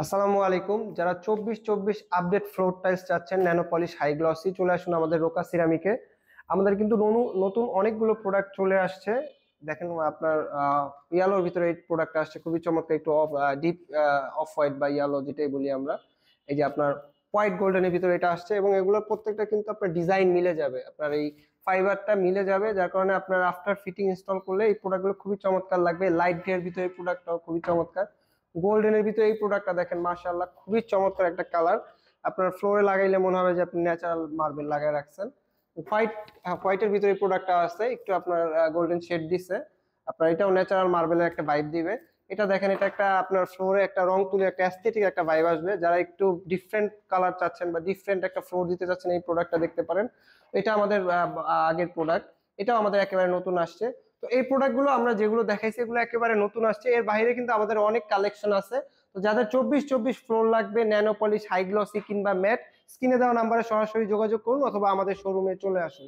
আসসালামু আলাইকুম। যারা 24/24 আপডেট ফ্লোর টাইলস চাচ্ছেন ন্যানো পলিশ হাই গ্লসি, চলে আসুন আমাদের রোকা সিরামিকে। আমাদের কিন্তু নতুন অনেকগুলো প্রোডাক্ট চলে আসছে। দেখেন আপনার ইয়ালোর ভিতরে এই প্রোডাক্টটা আসছে, খুবই চমৎকার, একটু অফ ডিপ অফ হোয়াইট বা ইয়ালো যেটাই বলি আমরা। এই যে আপনার হোয়াইট গোল্ডেনের ভিতরে এটা আসছে, এবং এগুলোর প্রত্যেকটা কিন্তু আপনার ডিজাইন মিলে যাবে, আপনার এই ফাইবারটা মিলে যাবে, যার কারণে আপনার আফটার ফিটিং ইনস্টল করলে এই প্রোডাক্টগুলো খুবই চমৎকার লাগবে। লাইট গ্রে এর ভিতরে এই প্রোডাক্টটাও খুবই চমৎকার। গোল্ডেনের ভিতরে এই প্রোডাক্টটা দেখেন, মাশাআল্লাহ খুবই চমৎকার একটা কালার। আপনার ফ্লোরে লাগাইলে মনে হবে যে আপনি ন্যাচারাল মার্বেল লাগায় রাখছেন। হোয়াইট হোয়াইটের ভিতরে এই প্রোডাক্টটা আছে, একটু আপনার গোল্ডেন শেড দিছে। আপনার এটাও ন্যাচারাল মার্বেলের একটা ভাইব দিবে। এটা দেখেন, এটা একটা আপনার ফ্লোরে একটা রং তুলে একটা অ্যাস্থেটিক একটা ভাইব আসবে। যারা একটু ডিফারেন্ট কালার চাচ্ছেন বা ডিফারেন্ট একটা ফ্লোর দিতে চাচ্ছেন, এই প্রোডাক্টটা দেখতে পারেন। এটা আমাদের আগের প্রোডাক্ট, এটাও আমাদের একেবারে নতুন আসছে। তো এই প্রোডাক্টগুলো আমরা যেগুলো দেখাইছি এগুলো একেবারে নতুন আসছে, এর বাইরে কিন্তু আমাদের অনেক কালেকশন আছে। তো যাদের 24/24 ফ্লোর লাগবে, ন্যানো পলিশ হাই গ্লসি কিংবা ম্যাট, স্ক্রিনে দেওয়া নাম্বারে সরাসরি যোগাযোগ করুন অথবা আমাদের শোরুমে চলে আসুন।